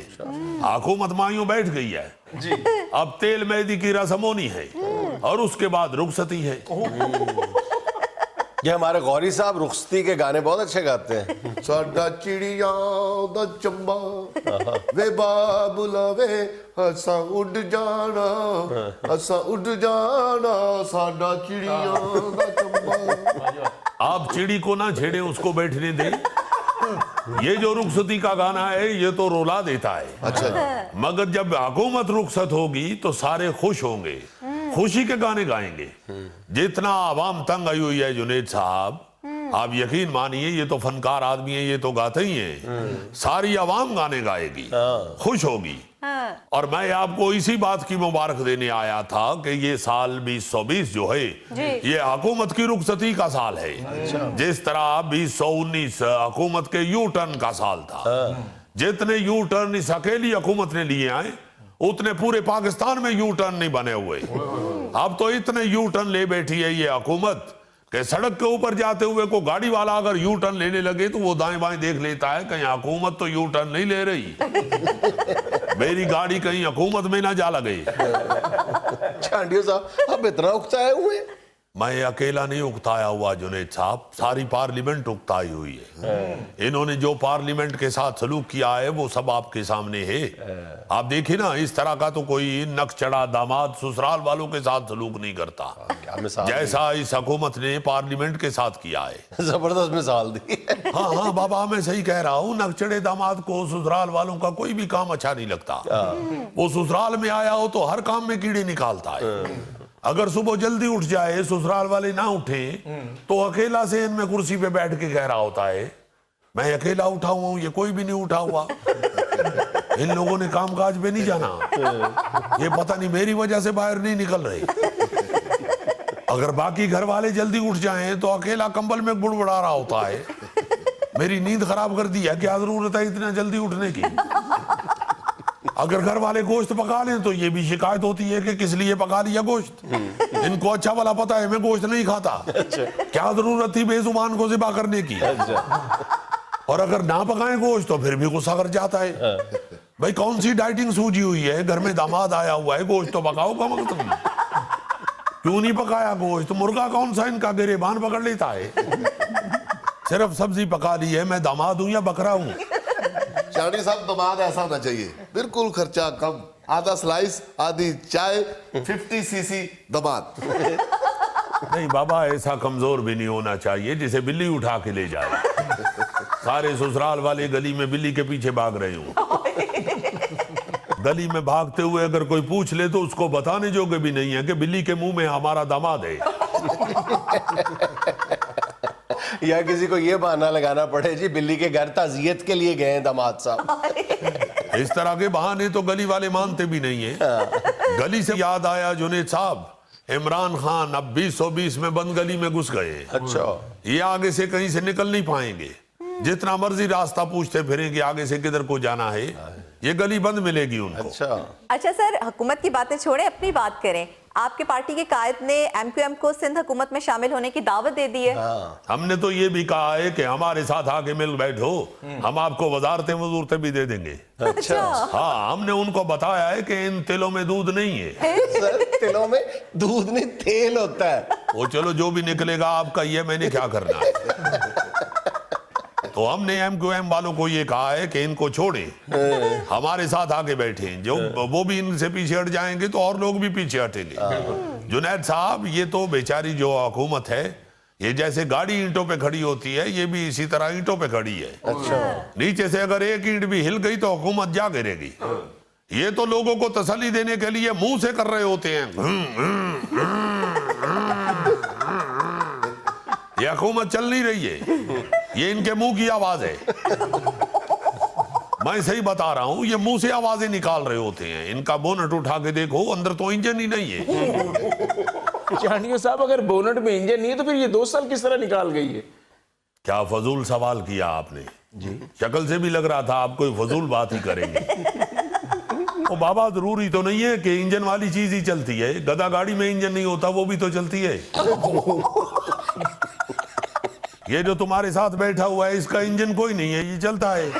हुकूमत मायूं बैठ गई है जी। अब तेल मेहंदी की रस्म होनी है और उसके बाद रुखसती है। ये हमारे गौरी साहब रुखसती के गाने बहुत अच्छे गाते हैं। साडा चिड़िया दा चंबा वे बाबुला वे असा उड़ जाना, असा उड़ जाना, साडा चिड़िया दा चंबा। आप चिड़ी को ना छेड़े, उसको बैठने दें। ये जो रुखसती का गाना है ये तो रुला देता है। अच्छा, मगर जब हुकूमत रुखसत होगी तो सारे खुश होंगे, खुशी के गाने गाएंगे। जितना आवाम तंग आई हुई है जुनैद साहब, आप यकीन मानिए, ये तो फनकार आदमी है, ये तो गाते ही हैं। सारी आवाम गाने गाएगी, खुश होगी। और मैं आपको इसी बात की मुबारक देने आया था कि ये साल 2020 जो है ये हुकूमत की रुखसती का साल है। जिस तरह 2019 हुकूमत के यू टर्न का साल था। जितने यू टर्न इस अकेली हुकूमत ने लिए आए उतने पूरे पाकिस्तान में यू टर्न नहीं बने हुए। अब तो इतने यू टर्न ले बैठी है ये हुकूमत कि सड़क के ऊपर जाते हुए को गाड़ी वाला अगर यू टर्न लेने लगे तो वो दाएं बाएं देख लेता है कहीं हुकूमत तो यू टर्न नहीं ले रही, मेरी गाड़ी कहीं हुकूमत में ना जा लगे। चांडियो साहब आप इतना उकताए हुए? मैं अकेला नहीं उकताया हुआ जुनैद साहब, सारी पार्लियामेंट उकताई हुई है। इन्होंने जो पार्लियामेंट के साथ सलूक किया है वो सब आपके सामने है। आप देखिए ना, इस तरह का तो कोई नकचढ़ा दामाद ससुराल वालों के साथ सलूक नहीं करता क्या मिसाल जैसा इस हुकूमत ने पार्लियामेंट के साथ किया है। जबरदस्त मिसाल दी। हाँ हाँ बाबा, मैं सही कह रहा हूँ, नकचढ़े दामाद को ससुराल वालों का कोई भी काम अच्छा नहीं लगता। वो ससुराल में आया हो तो हर काम में कीड़े निकालता है। अगर सुबह जल्दी उठ जाए, ससुराल वाले ना उठे तो अकेला से इनमें कुर्सी पे बैठ के कह रहा होता है मैं अकेला उठा हुआ हूं, ये कोई भी नहीं उठा हुआ। इन लोगों ने कामकाज पे नहीं जाना, ये पता नहीं मेरी वजह से बाहर नहीं निकल रहे। अगर बाकी घर वाले जल्दी उठ जाएं तो अकेला कंबल में बुड़बुड़ा रहा होता है मेरी नींद खराब कर दी है, क्या जरूरत है इतना जल्दी उठने की। अगर घर वाले गोश्त पका लें तो ये भी शिकायत होती है कि किस लिए पका लिया गोश्त, इनको अच्छा वाला पता है मैं गोश्त नहीं खाता, क्या जरूरत थी बेजुबान को ज़िबा करने की। और अगर ना पकाएं गोश्त तो फिर भी गुस्सा कर जाता है, भाई कौन सी डाइटिंग सूझी हुई है, घर में दामाद आया हुआ है, गोश्त तो पकाओ कम से कम, क्यों नहीं पकाया गोश्त। मुर्गा कौन सा इनका गिरेबान पकड़ लेता है, सिर्फ सब्जी पका ली है, मैं दामाद हूं या बकरा हूं। चांडी साहब दमाद ऐसा होना चाहिए, बिल्कुल खर्चा कम, आधा स्लाइस आधी चाय, 50 सीसी दमाद। नहीं बाबा, ऐसा कमजोर भी नहीं होना चाहिए जिसे बिल्ली उठा के ले जाए। सारे ससुराल वाले गली में बिल्ली के पीछे भाग रहे हूं। गली में भागते हुए अगर कोई पूछ ले तो उसको बताने जोगे भी नहीं है कि बिल्ली के मुंह में हमारा दामाद है। या किसी को ये बहाना लगाना पड़े जी बिल्ली के घर ताजियत के लिए गए हैं दामाद साहब। इस तरह के बहाने तो गली वाले मानते भी नहीं है। गली से याद आया जुनैद साहब, इमरान खान अब 2020 में बंद गली में घुस गए। अच्छा, ये आगे से कहीं से निकल नहीं पाएंगे, जितना मर्जी रास्ता पूछते फिरेंगे आगे से किधर को जाना है, ये गली बंद मिलेगी उनको। अच्छा सर, हुकूमत की बातें छोड़े, अपनी बात करें। आपके पार्टी के कायद ने एमक्यूएम को सिंध हुकूमत में शामिल होने की दावत दे दी है। हमने तो ये भी कहा है कि हमारे साथ आके मिल बैठो, हम आपको वजारतें वजूरतें भी दे देंगे। अच्छा। हाँ, हमने उनको बताया है कि इन तिलों में दूध नहीं है। सर तिलों में दूध नहीं तेल होता है। वो चलो जो भी निकलेगा आपका, ये मैंने क्या करना है। तो हमने एमक्यूएम वालों को ये कहा है कि इनको छोड़ें, हमारे साथ आके बैठे, जो वो भी इनसे पीछे हट जाएंगे तो और लोग भी पीछे हटेंगे। जुनैद साहब, ये तो बेचारी जो हुकूमत है, ये जैसे गाड़ी ईंटों पे खड़ी होती है, ये भी इसी तरह ईंटों पे खड़ी है। अच्छा। नीचे से अगर एक ईंट भी हिल गई तो हुकूमत जा गिरेगी। ये तो लोगों को तसल्ली देने के लिए मुंह से कर रहे होते हैं, ये हुकूमत चल नहीं रही है, ये इनके मुंह की आवाज है। मैं सही बता रहा हूं, ये मुंह से आवाजें निकाल रहे होते हैं। इनका बोनट उठा के देखो, अंदर तो इंजन ही नहीं है। चांडियो साहब, अगर बोनट में इंजन नहीं है तो फिर ये 2 साल किस तरह निकाल गई है? क्या फजूल सवाल किया आपने जी, शक्ल से भी लग रहा था आप कोई फजूल बात ही करेंगे। ओ बाबा, जरूरी तो नहीं है कि इंजन वाली चीज ही चलती है, गधा गाड़ी में इंजन नहीं होता वो भी तो चलती है। ये जो तुम्हारे साथ बैठा हुआ है, इसका इंजन कोई नहीं है, ये चलता है।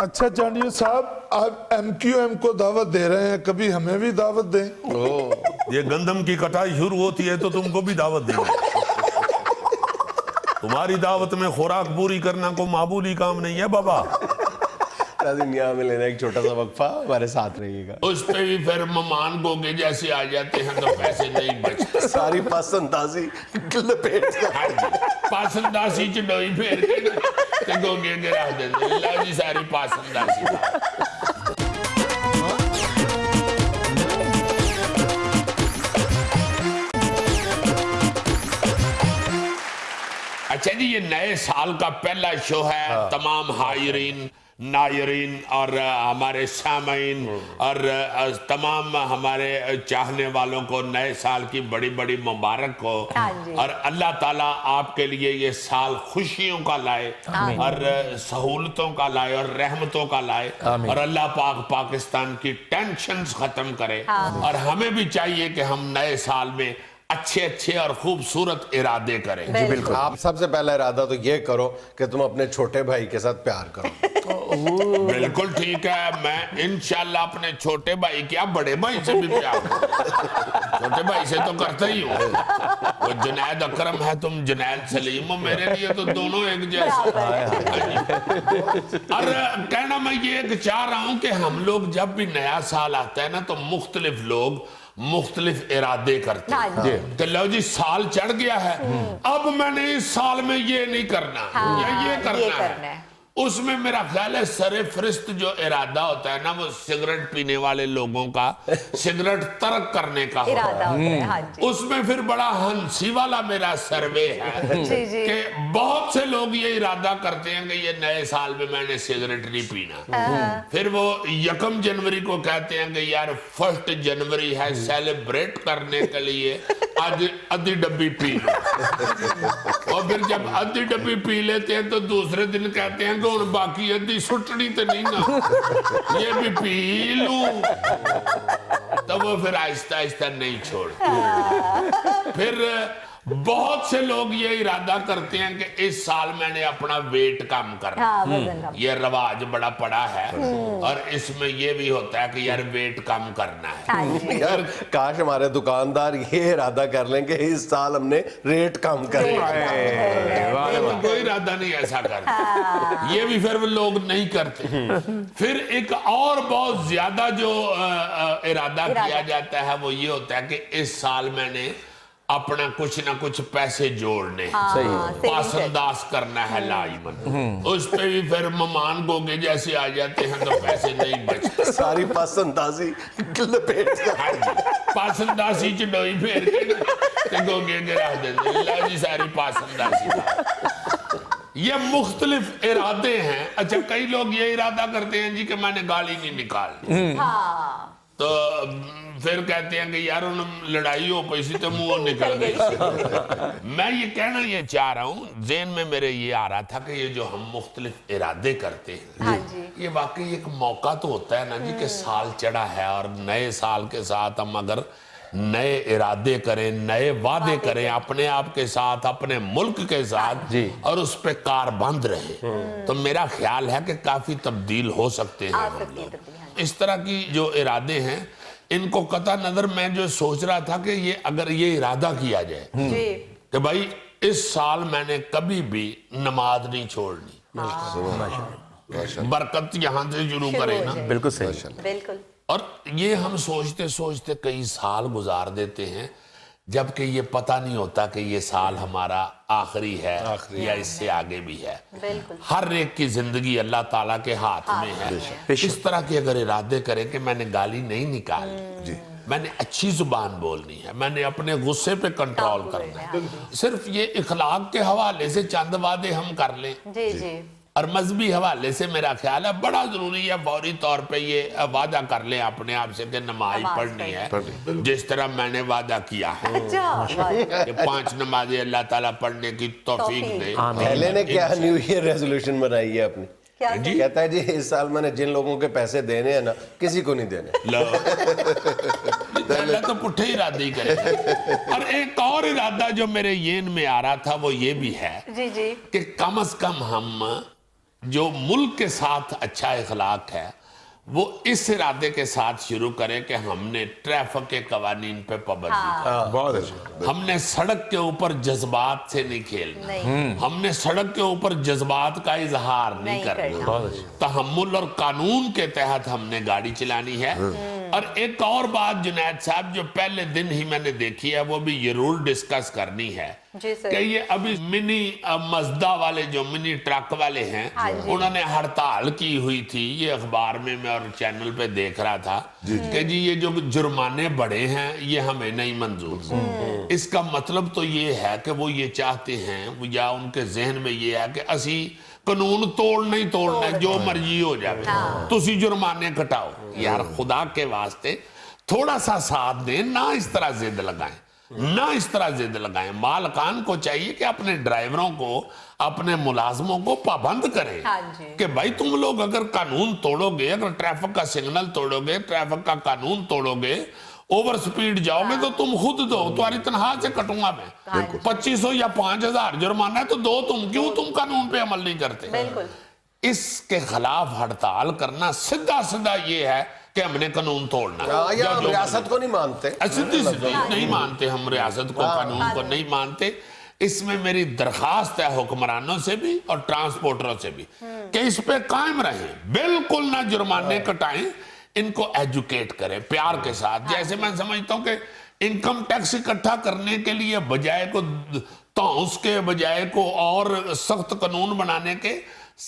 अच्छा चांडियो साहब, आप एमक्यूएम को दावत दे रहे हैं, कभी हमें भी दावत दें। ये गंदम की कटाई शुरू होती है तो तुमको भी दावत देंगे। तुम्हारी दावत में खुराक पूरी करना को मामूली काम नहीं है बाबा। यहाँ में लेना एक छोटा सा वक्फा, हमारे साथ रहिएगा। उस पे भी फिर मेहमान गोगे जैसे आ जाते हैं तो पैसे नहीं बचते। सारी पसंदासी लपेट पासंदासी चडोई फेर के गोगे गिरा देते, ला जी सारी पासंदासी। अच्छा जी, ये नए साल का पहला शो है। तमाम हायरीन, नायरीन और हमारे सामीन और तमाम हमारे चाहने वालों को नए साल की बड़ी बड़ी मुबारक हो। हाँ जी। और अल्लाह ताला आपके लिए ये साल खुशियों का लाए और सहूलतों का लाए और रहमतों का लाए, और अल्लाह पाक पाकिस्तान की टेंशन्स खत्म करे। और हमें भी चाहिए कि हम नए साल में अच्छे अच्छे और खूबसूरत इरादे करें। जी बिल्कुल। आप सबसे पहला इरादा तो ये करो कि तुम अपने छोटे भाई के साथ प्यार करो। बिल्कुल ठीक है, मैं इंशाल्लाह अपने छोटे भाई क्या बड़े भाई से भी प्यार करूं। छोटे भाई से तो करता ही हूँ। वो जुनैद अकरम है, तुम जुनैद सलीम हो, मेरे लिए तो दोनों एक जैसे। और कहना मैं ये चाह रहा हूँ कि हम लोग जब भी नया साल आता है ना, तो मुख्तलिफ लोग मुख्तलिफ इरादे करते हैं कि लो जी साल चढ़ गया है, अब मैंने इस साल में ये नहीं करना या ये करना है। उसमें मेरा ख्याल है सरे फरिश्त जो इरादा होता है ना, वो सिगरेट पीने वाले लोगों का सिगरेट तर्क करने का इरादा होता है। हाँ जी। उसमें फिर बड़ा हंसी वाला मेरा सर्वे है जी जी। कि बहुत से लोग ये इरादा करते हैं कि ये नए साल में मैंने सिगरेट नहीं पीना। फिर वो 1 जनवरी को कहते हैं कि यार 1 जनवरी है, सेलिब्रेट करने के लिए आज आधी डब्बी पी लो। और फिर जब आधी डब्बी पी लेते हैं तो दूसरे दिन कहते हैं कि और बाकी आधी सुटनी तो नहीं ना, ये भी पी लूं। तो वो फिर आहिस्ता आहिस्ता नहीं छोड़। फिर बहुत से लोग ये इरादा करते हैं कि इस साल मैंने अपना वेट कम करना। हाँ, वजन कम। ये रवाज बड़ा पड़ा है। और इसमें ये भी होता है कि यार वेट कम करना है। हाँ जी। यार काश हमारे दुकानदार ये इरादा कर लें कि इस साल हमने रेट कम करना है। तो कोई इरादा नहीं ऐसा करता। ये भी फिर वो लोग नहीं करते। फिर एक और बहुत ज्यादा जो इरादा किया जाता है वो ये होता है कि इस साल मैंने अपना कुछ ना कुछ पैसे जोड़ने हैं। पासंदाज करना है लाइमन। उस पे भी फिर मेहमान गोगे जैसे आ जाते हैं तो पैसे नहीं बचते। सारी पसंदाजी लपेट कर। हाँ जी, पासंदासी च डोई फेर के गोगे गिरा देंगे। ला जी सारी पासंदासी। ये मुख्तलिफ इरादे हैं। अच्छा, कई लोग ये इरादा करते हैं जी कि मैंने गाली नहीं निकालनी। तो फिर कहते हैं कि यार उन लड़ाई हो पैसी तो मुंह निकल गई। मैं ये कहना ये चाह रहा हूँ, ज़हन में मेरे ये आ रहा था कि ये जो हम मुख्तलिफ इरादे करते हैं, हाँ जी। ये वाकई एक मौका तो होता है ना जी कि साल चढ़ा है और नए साल के साथ हम अगर नए इरादे करें, नए वादे करें अपने आप के साथ, अपने मुल्क के साथ, और उस पे कारबंद रहे, तो मेरा ख्याल है कि काफी तब्दील हो सकते हैं हम लोग। इस तरह की जो इरादे हैं इनको कता नजर मैं जो सोच रहा था कि ये अगर ये इरादा किया जाए कि भाई इस साल मैंने कभी भी नमाज नहीं छोड़नी, बरकत यहाँ से शुरू करें ना। बिल्कुल सही। बिल्कुल। और ये हम सोचते सोचते कई साल गुजार देते हैं, जबकि ये पता नहीं होता कि ये साल हमारा आखिरी है या इससे आगे भी है। बिल्कुल। हर एक की जिंदगी अल्लाह ताला के हाथ में है। इस तरह के अगर इरादे करें कि मैंने गाली नहीं निकालनी, मैंने अच्छी जुबान बोलनी है, मैंने अपने गुस्से पे कंट्रोल करना है, सिर्फ ये इखलाक के हवाले से चंद वादे हम कर लें। जी जी। और मजहबी हवाले से मेरा ख्याल है बड़ा जरूरी है फौरी तौर पे ये वादा कर ले अपने आप से कि नमाज पढ़नी है, जिस तरह मैंने वादा किया है कि 5 नमाजें अल्लाह ताला पढ़ने की तौफीक दे। पहले ने क्या न्यू ईयर रेजोल्यूशन बनाई है अपनी? क्या जी? कहता है जी इस साल मैंने जिन लोगों के पैसे देने हैं ना, किसी को नहीं देने। लो अल्लाह तो पुट्ठे इरादे ही करे। और एक और इरादा जो मेरे येन में आ रहा था वो ये भी है जी जी कि कम से कम हम जो मुल्क के साथ अच्छा इखलाक है वो इस इरादे के साथ शुरू करें कि हमने ट्रैफिक के कवानीन पे पाबंदी बहुत अच्छा। हमने सड़क के ऊपर जज्बात से नहीं खेलना, हमने सड़क के ऊपर जज्बात का इजहार नहीं करना, तहम्मुल और कानून के तहत हमने गाड़ी चलानी है। اور ایک اور بات جنید صاحب جو پہلے دن ہی میں نے دیکھی ہے وہ بھی ضرور ڈسکس کرنی ہے جی سر. کہ یہ ابھی منی مزدہ والے جو منی ٹرک والے ہیں انہوں نے ہڑتال کی ہوئی تھی. یہ اخبار میں اور چینل پہ دیکھ رہا تھا کہ جی یہ جو جرمانے بڑے ہیں یہ ہمیں نہیں منظور. اس کا مطلب تو یہ ہے کہ وہ یہ چاہتے ہیں یا ان کے ذہن میں یہ ہے کہ اسی قانون توڑنا ہی توڑنا ہے جو مرضی ہو جائے تو اسی جرمانے کٹاؤ. یار خدا کے واسطے تھوڑا سا ساتھ دیں, نہ اس طرح ضد لگائیں, نہ اس طرح ضد لگائیں. مالکان کو چاہیے کہ اپنے ڈرائیوروں کو اپنے ملازموں کو پابند کریں کہ بھائی تم لوگ اگر قانون توڑو گے, اگر ٹریفک کا سگنل توڑو گے, ٹریفک کا قانون توڑو گے, اوور سپیڈ جاؤ گے تو تم خود دو, تمہاری تنخواہ سے کٹوں گا میں. 2500 یا 5000 جرمانہ ہے تو دو تم, کیوں تم قانون پہ عمل نہیں کرتے؟ بالکل. اس کے خلاف ہڑتال کرنا سیدھا سیدھا یہ ہے کہ ہم نے قانون توڑنا. یا ہم ریاست کو نہیں مانتے, سیدھی سیدھی نہیں مانتے, ہم ریاست کو قانون کو نہیں مانتے. اس میں میری درخواست ہے حکمرانوں سے بھی اور ٹرانسپورٹروں سے بھی کہ اس پہ قائم رہیں, بالکل نہ جرمانے کٹائیں, ان کو ایجوکیٹ کریں پیار کے ساتھ. جیسے میں سمجھتا ہوں کہ انکم ٹیکس اکٹھا کرنے کے لیے بجائے کو تونس کے, بجائے کو اور سخت قانون بنانے کے,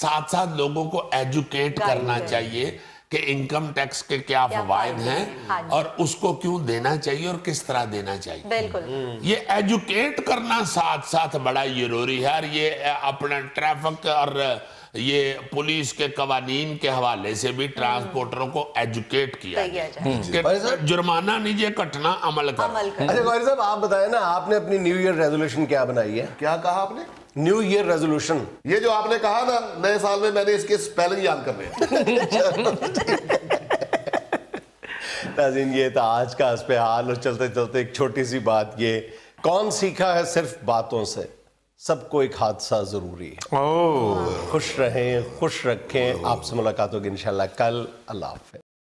ساتھ ساتھ لوگوں کو ایجوکیٹ کرنا چاہیے کہ انکم ٹیکس کے کیا فوائد ہیں اور اس کو کیوں دینا چاہیے اور کس طرح دینا چاہیے. بالکل. یہ ایجوکیٹ کرنا ساتھ ساتھ بڑا ضروری ہے. اور یہ اپنا ٹریفک اور یہ پولیس کے قوانین کے حوالے سے بھی ٹرانسپورٹروں کو ایجوکیٹ کیا جائے کہ جرمانہ نہیں یہ کٹنا عمل کرنا. اچھا گوہری صاحب آپ بتائیں نا, آپ نے اپنی نیو ایئر ریزولوشن کیا بنائی ہے؟ کیا کہا آپ نے؟ New year resolution. یہ جو آپ نے کہا نا نئے سال میں, میں نے اس کے سپیلنگ یاد کرنے ہیں. ناظرین یہ تھا آج کا حسب حال, اور چلتے چلتے ایک چھوٹی سی بات, یہ کون سیکھا ہے صرف باتوں سے, سب کو ایک حادثہ ضروری ہے. خوش رہیں, خوش رکھیں. آپ سے ملاقات ہوگی انشاءاللہ کل. اللہ حافظ.